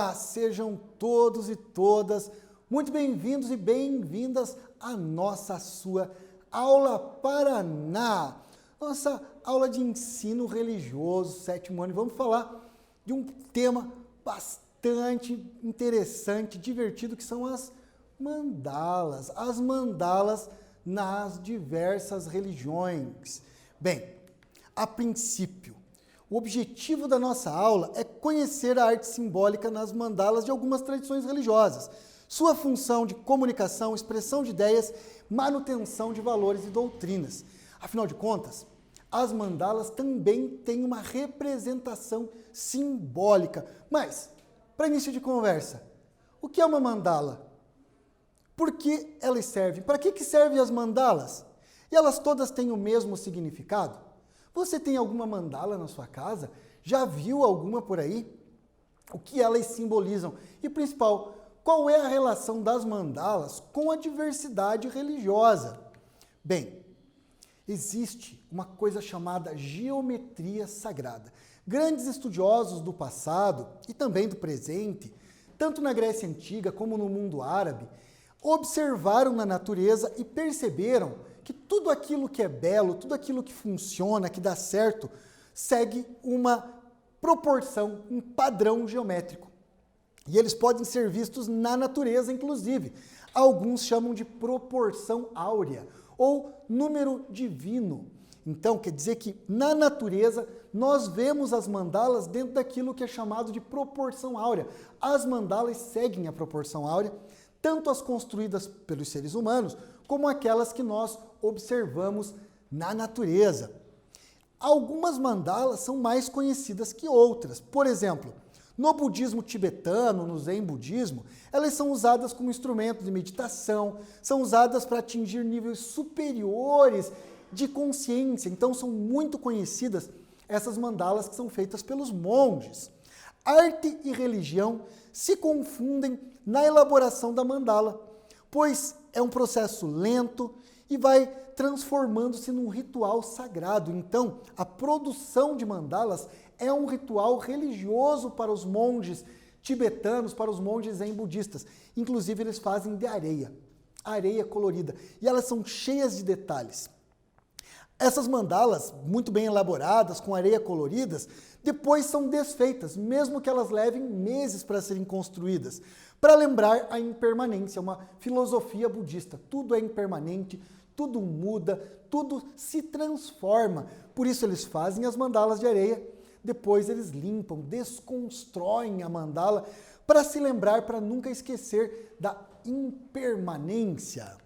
Olá, sejam todos e todas muito bem-vindos e bem-vindas à sua Aula Paraná, nossa aula de ensino religioso, 7º ano. E vamos falar de um tema bastante interessante, divertido, que são as mandalas nas diversas religiões. Bem, a princípio, o objetivo da nossa aula é conhecer a arte simbólica nas mandalas de algumas tradições religiosas, sua função de comunicação, expressão de ideias, manutenção de valores e doutrinas. Afinal de contas, as mandalas também têm uma representação simbólica. Mas, para início de conversa, o que é uma mandala? Por que elas servem? Para que servem as mandalas? E elas todas têm o mesmo significado? Você tem alguma mandala na sua casa? Já viu alguma por aí? O que elas simbolizam? E principal, qual é a relação das mandalas com a diversidade religiosa? Bem, existe uma coisa chamada geometria sagrada. Grandes estudiosos do passado e também do presente, tanto na Grécia Antiga como no mundo árabe, observaram na natureza e perceberam que tudo aquilo que é belo, tudo aquilo que funciona, que dá certo, segue uma proporção, um padrão geométrico. E eles podem ser vistos na natureza, inclusive. Alguns chamam de proporção áurea ou número divino. Então, quer dizer que na natureza nós vemos as mandalas dentro daquilo que é chamado de proporção áurea. As mandalas seguem a proporção áurea, tanto as construídas pelos seres humanos, como aquelas que nós observamos na natureza. Algumas mandalas são mais conhecidas que outras. Por exemplo, no budismo tibetano, no Zen budismo, elas são usadas como instrumento de meditação, são usadas para atingir níveis superiores de consciência. Então são muito conhecidas essas mandalas que são feitas pelos monges. Arte e religião se confundem na elaboração da mandala, pois é um processo lento e vai transformando-se num ritual sagrado. Então, a produção de mandalas é um ritual religioso para os monges tibetanos, para os monges zen budistas. Inclusive, eles fazem de areia colorida, e elas são cheias de detalhes. Essas mandalas, muito bem elaboradas, com areia coloridas, depois são desfeitas, mesmo que elas levem meses para serem construídas, para lembrar a impermanência, uma filosofia budista. Tudo é impermanente, tudo muda, tudo se transforma. Por isso eles fazem as mandalas de areia, depois eles limpam, desconstroem a mandala, para se lembrar, para nunca esquecer da impermanência.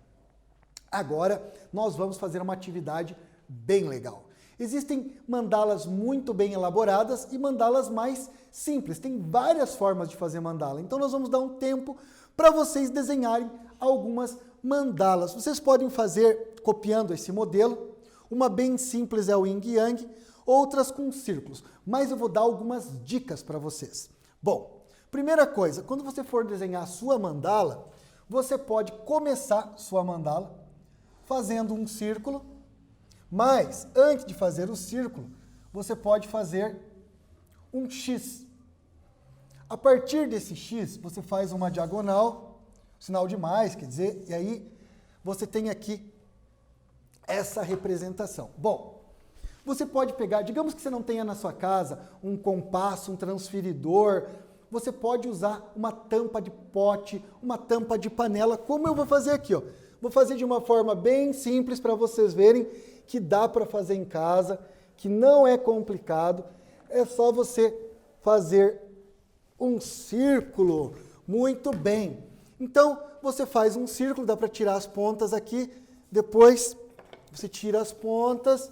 Agora nós vamos fazer uma atividade bem legal. Existem mandalas muito bem elaboradas e mandalas mais simples. Tem várias formas de fazer mandala. Então nós vamos dar um tempo para vocês desenharem algumas mandalas. Vocês podem fazer copiando esse modelo. Uma bem simples é o yin yang, outras com círculos. Mas eu vou dar algumas dicas para vocês. Bom, primeira coisa, quando você for desenhar a sua mandala, você pode começar sua mandala fazendo um círculo. Mas, antes de fazer o círculo, você pode fazer um X. A partir desse X, você faz uma diagonal, sinal de mais, quer dizer, e aí você tem aqui essa representação. Bom, você pode pegar, digamos que você não tenha na sua casa um compasso, um transferidor, você pode usar uma tampa de pote, uma tampa de panela, como eu vou fazer aqui, ó. Vou fazer de uma forma bem simples para vocês verem que dá para fazer em casa, que não é complicado. É só você fazer um círculo. Muito bem. Então, você faz um círculo, dá para tirar as pontas aqui. Depois, você tira as pontas.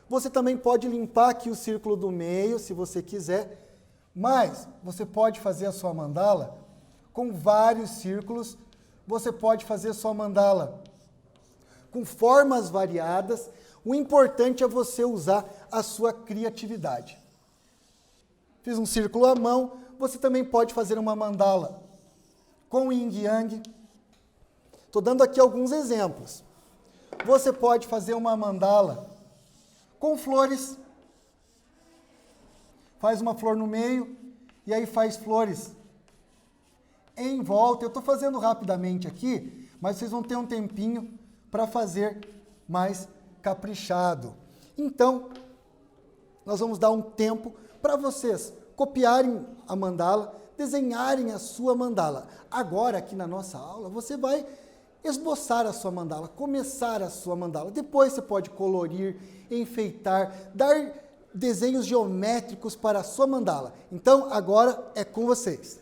Você também pode limpar aqui o círculo do meio, se você quiser. Mas, você pode fazer a sua mandala com vários círculos. Você pode fazer sua mandala com formas variadas. O importante é você usar a sua criatividade. Fiz um círculo à mão. Você também pode fazer uma mandala com yin yang. Estou dando aqui alguns exemplos. Você pode fazer uma mandala com flores. Faz uma flor no meio e aí faz flores em volta. Eu estou fazendo rapidamente aqui, mas vocês vão ter um tempinho para fazer mais caprichado. Então, nós vamos dar um tempo para vocês copiarem a mandala, desenharem a sua mandala. Agora, aqui na nossa aula, você vai esboçar a sua mandala, começar a sua mandala. Depois você pode colorir, enfeitar, dar desenhos geométricos para a sua mandala. Então, agora é com vocês.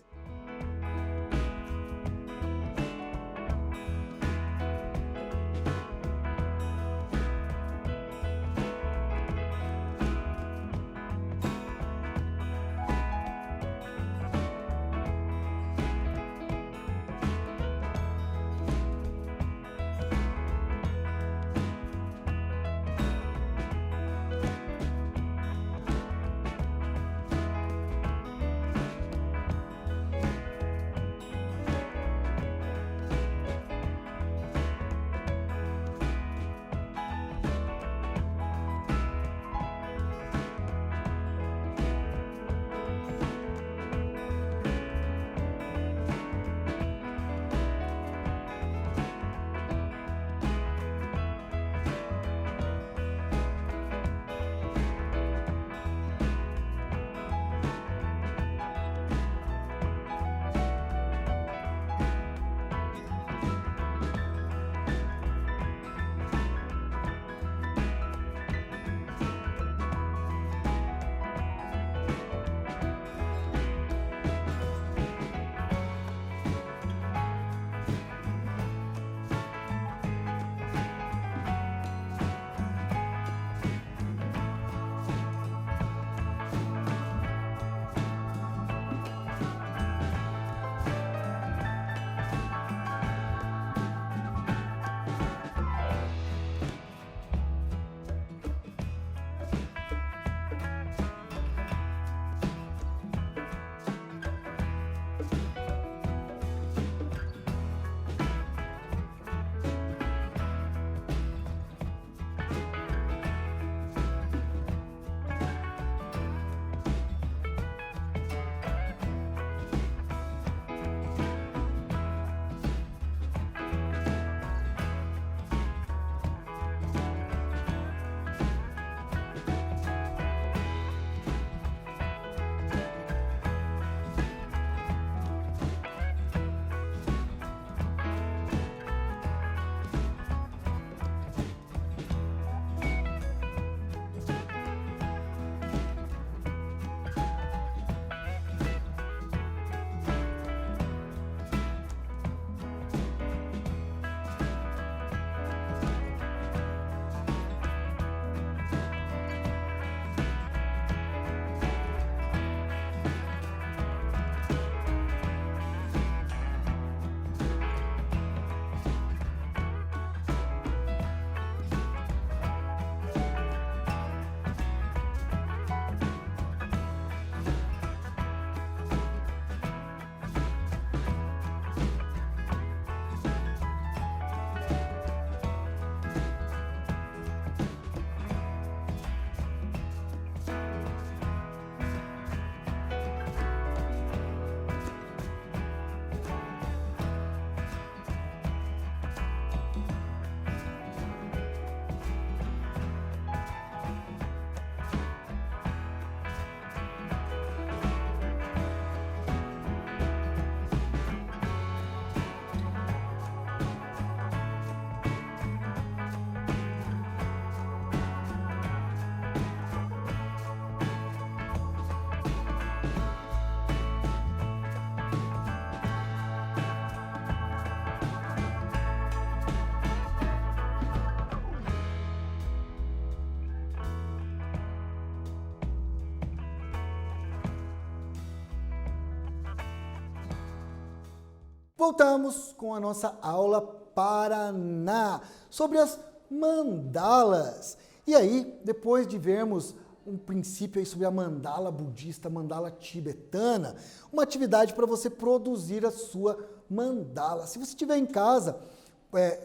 Voltamos com a nossa aula Paraná, sobre as mandalas. E aí, depois de vermos um princípio aí sobre a mandala budista, mandala tibetana, uma atividade para você produzir a sua mandala. Se você tiver em casa,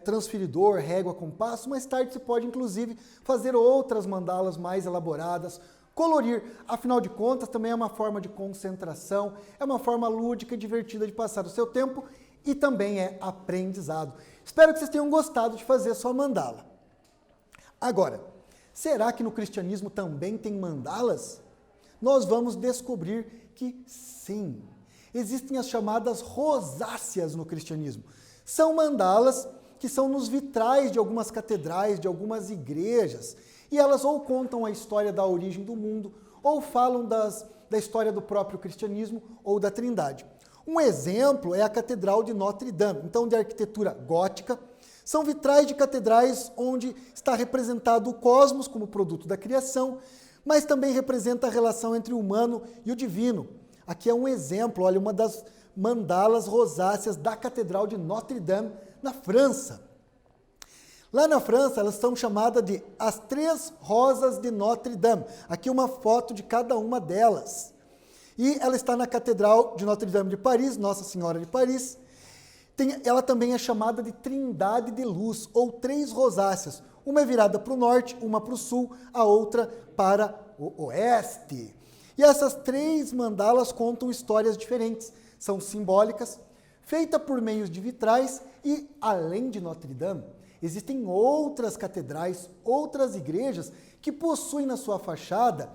transferidor, régua, compasso, mais tarde você pode inclusive fazer outras mandalas mais elaboradas, colorir. Afinal de contas, também é uma forma de concentração, é uma forma lúdica e divertida de passar o seu tempo e também é aprendizado. Espero que vocês tenham gostado de fazer a sua mandala. Agora, será que no cristianismo também tem mandalas? Nós vamos descobrir que sim. Existem as chamadas rosáceas no cristianismo. São mandalas que são nos vitrais de algumas catedrais, de algumas igrejas, e elas ou contam a história da origem do mundo, ou falam da história do próprio cristianismo ou da Trindade. Um exemplo é a Catedral de Notre Dame, então de arquitetura gótica. São vitrais de catedrais onde está representado o cosmos como produto da criação, mas também representa a relação entre o humano e o divino. Aqui é um exemplo, olha, uma das mandalas rosáceas da Catedral de Notre Dame, na França. Lá na França, elas são chamadas de as Três Rosas de Notre Dame. Aqui uma foto de cada uma delas. E ela está na Catedral de Notre Dame de Paris, Nossa Senhora de Paris. Ela também é chamada de Trindade de Luz, ou Três Rosáceas. Uma é virada para o norte, uma para o sul, a outra para o oeste. E essas três mandalas contam histórias diferentes. São simbólicas, feitas por meios de vitrais e, além de Notre Dame, existem outras catedrais, outras igrejas que possuem na sua fachada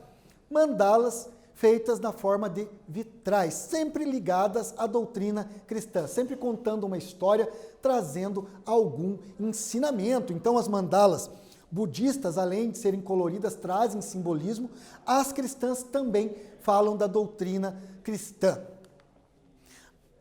mandalas feitas na forma de vitrais, sempre ligadas à doutrina cristã, sempre contando uma história, trazendo algum ensinamento. Então as mandalas budistas, além de serem coloridas, trazem simbolismo. As cristãs também falam da doutrina cristã.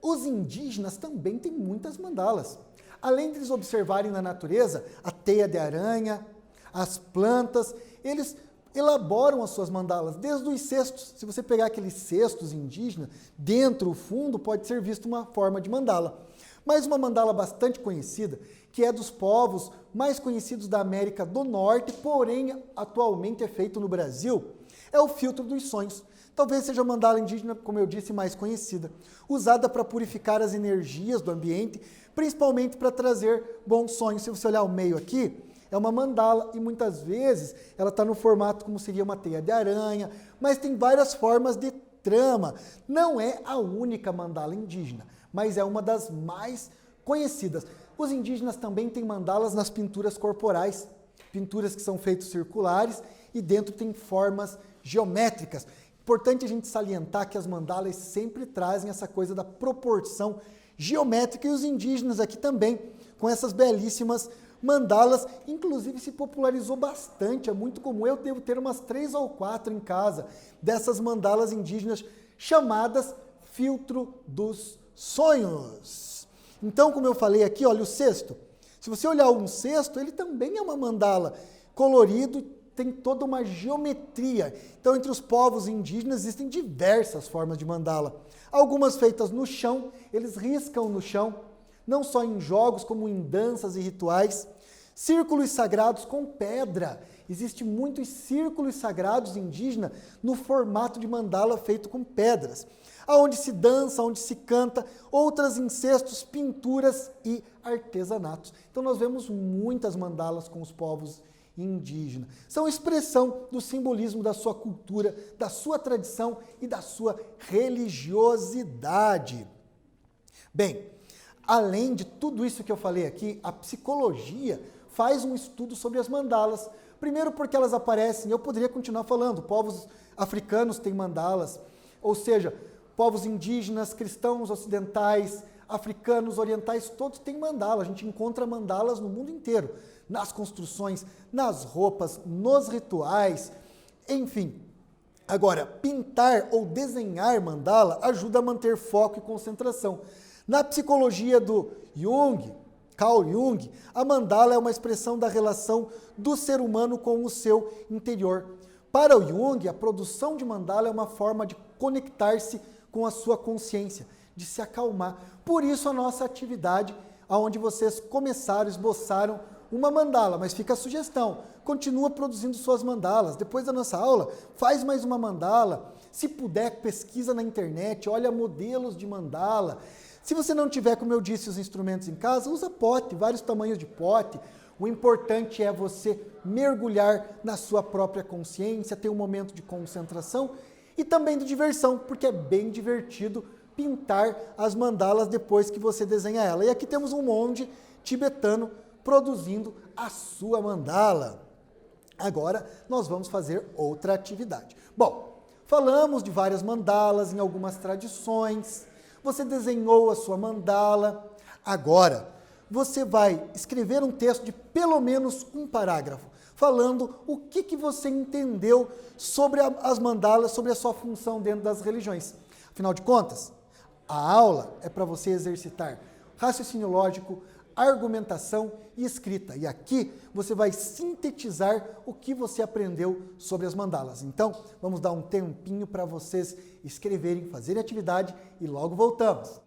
Os indígenas também têm muitas mandalas. Além de eles observarem na natureza a teia de aranha, as plantas, eles elaboram as suas mandalas, desde os cestos. Se você pegar aqueles cestos indígenas, dentro, o fundo, pode ser visto uma forma de mandala. Mas uma mandala bastante conhecida, que é dos povos mais conhecidos da América do Norte, porém atualmente é feito no Brasil, é o filtro dos sonhos. Talvez seja a mandala indígena, como eu disse, mais conhecida, usada para purificar as energias do ambiente, principalmente para trazer bons sonhos. Se você olhar o meio aqui, é uma mandala e muitas vezes ela está no formato como seria uma teia de aranha, mas tem várias formas de trama. Não é a única mandala indígena, mas é uma das mais conhecidas. Os indígenas também têm mandalas nas pinturas corporais, pinturas que são feitas circulares e dentro tem formas geométricas. Importante a gente salientar que as mandalas sempre trazem essa coisa da proporção geométrica e os indígenas aqui também, com essas belíssimas mandalas, inclusive se popularizou bastante, é muito comum, eu devo ter umas 3 ou 4 em casa, dessas mandalas indígenas chamadas filtro dos sonhos. Então, como eu falei aqui, olha o cesto, se você olhar um cesto, ele também é uma mandala, colorido, tem toda uma geometria. Então, entre os povos indígenas existem diversas formas de mandala. Algumas feitas no chão, eles riscam no chão, não só em jogos, como em danças e rituais. Círculos sagrados com pedra. Existem muitos círculos sagrados indígenas no formato de mandala feito com pedras. Aonde se dança, onde se canta, outras em cestos, pinturas e artesanatos. Então nós vemos muitas mandalas com os povos indígenas. São expressão do simbolismo da sua cultura, da sua tradição e da sua religiosidade. Bem, além de tudo isso que eu falei aqui, a psicologia faz um estudo sobre as mandalas. Primeiro porque elas aparecem, eu poderia continuar falando, povos africanos têm mandalas, ou seja, povos indígenas, cristãos ocidentais, africanos, orientais, todos têm mandala. A gente encontra mandalas no mundo inteiro, nas construções, nas roupas, nos rituais, enfim. Agora, pintar ou desenhar mandala ajuda a manter foco e concentração. Na psicologia do Carl Jung, a mandala é uma expressão da relação do ser humano com o seu interior. Para o Jung, a produção de mandala é uma forma de conectar-se com a sua consciência, de se acalmar. Por isso a nossa atividade, onde vocês começaram, esboçaram uma mandala, mas fica a sugestão, continua produzindo suas mandalas. Depois da nossa aula, faz mais uma mandala. Se puder, pesquisa na internet, olha modelos de mandala. Se você não tiver, como eu disse, os instrumentos em casa, usa pote, vários tamanhos de pote. O importante é você mergulhar na sua própria consciência, ter um momento de concentração e também de diversão, porque é bem divertido pintar as mandalas depois que você desenha ela. E aqui temos um monge tibetano produzindo a sua mandala. Agora nós vamos fazer outra atividade. Bom, falamos de várias mandalas em algumas tradições. Você desenhou a sua mandala. Agora, você vai escrever um texto de pelo menos um parágrafo, falando o que você entendeu sobre as mandalas, sobre a sua função dentro das religiões. Afinal de contas, a aula é para você exercitar raciocínio lógico, argumentação e escrita. E aqui você vai sintetizar o que você aprendeu sobre as mandalas. Então, vamos dar um tempinho para vocês escreverem, fazerem atividade e logo voltamos.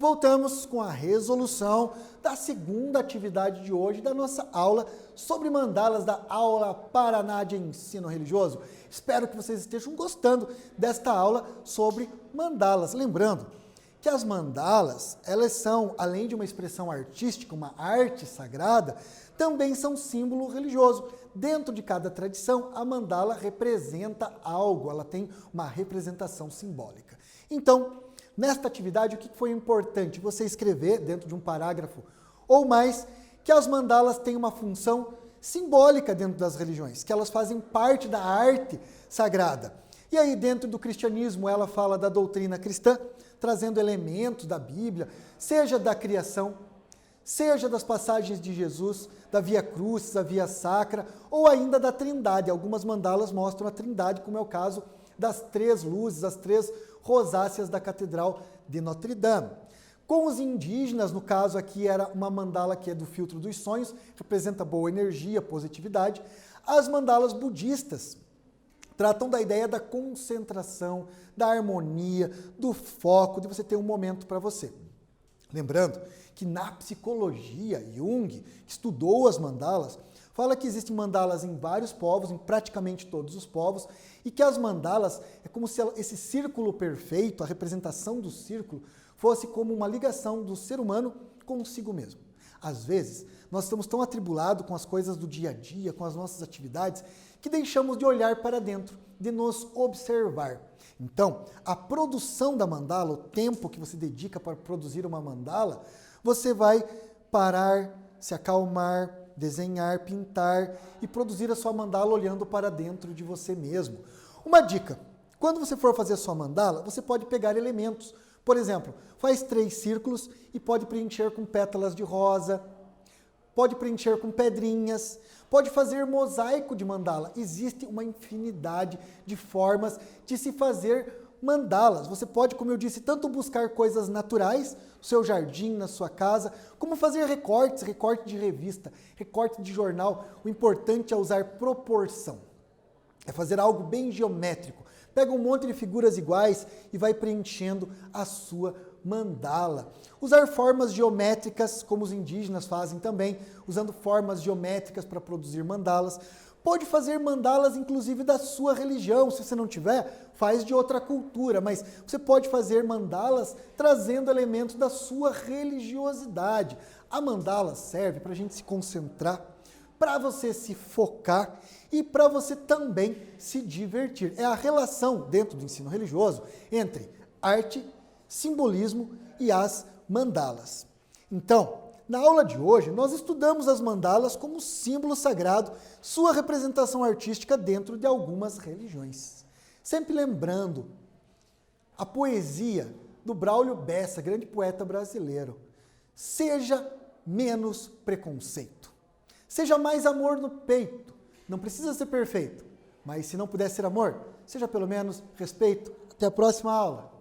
Voltamos com a resolução da segunda atividade de hoje da nossa aula sobre mandalas da aula Paraná de Ensino Religioso. Espero que vocês estejam gostando desta aula sobre mandalas. Lembrando que as mandalas, elas são, além de uma expressão artística, uma arte sagrada, também são símbolo religioso. Dentro de cada tradição, a mandala representa algo, ela tem uma representação simbólica. Então, nesta atividade, o que foi importante? Você escrever dentro de um parágrafo ou mais que as mandalas têm uma função simbólica dentro das religiões, que elas fazem parte da arte sagrada. E aí, dentro do cristianismo, ela fala da doutrina cristã, trazendo elementos da Bíblia, seja da criação, seja das passagens de Jesus, da Via Crucis, da Via Sacra, ou ainda da Trindade. Algumas mandalas mostram a Trindade, como é o caso das 3 luzes, as 3 rosáceas da Catedral de Notre Dame. Com os indígenas, no caso aqui era uma mandala que é do filtro dos sonhos, representa boa energia, positividade. As mandalas budistas tratam da ideia da concentração, da harmonia, do foco, de você ter um momento para você. Lembrando que na psicologia, Jung, que estudou as mandalas, fala que existem mandalas em vários povos, em praticamente todos os povos, e que as mandalas é como se esse círculo perfeito, a representação do círculo, fosse como uma ligação do ser humano consigo mesmo. Às vezes, nós estamos tão atribulados com as coisas do dia a dia, com as nossas atividades, que deixamos de olhar para dentro, de nos observar. Então, a produção da mandala, o tempo que você dedica para produzir uma mandala, você vai parar, se acalmar, desenhar, pintar e produzir a sua mandala olhando para dentro de você mesmo. Uma dica, quando você for fazer a sua mandala, você pode pegar elementos. Por exemplo, faz 3 círculos e pode preencher com pétalas de rosa, pode preencher com pedrinhas, pode fazer mosaico de mandala. Existe uma infinidade de formas de se fazer mandalas. Você pode, como eu disse, tanto buscar coisas naturais, no seu jardim, na sua casa, como fazer recortes, recorte de revista, recorte de jornal. O importante é usar proporção. É fazer algo bem geométrico. Pega um monte de figuras iguais e vai preenchendo a sua mandala. Usar formas geométricas, como os indígenas fazem também, usando formas geométricas para produzir mandalas. Pode fazer mandalas, inclusive, da sua religião. Se você não tiver, faz de outra cultura. Mas você pode fazer mandalas trazendo elementos da sua religiosidade. A mandala serve para a gente se concentrar, para você se focar e para você também se divertir. É a relação dentro do ensino religioso entre arte, simbolismo e as mandalas. Então, na aula de hoje, nós estudamos as mandalas como símbolo sagrado, sua representação artística dentro de algumas religiões. Sempre lembrando a poesia do Braulio Bessa, grande poeta brasileiro. Seja menos preconceito. Seja mais amor no peito. Não precisa ser perfeito, mas se não puder ser amor, seja pelo menos respeito. Até a próxima aula.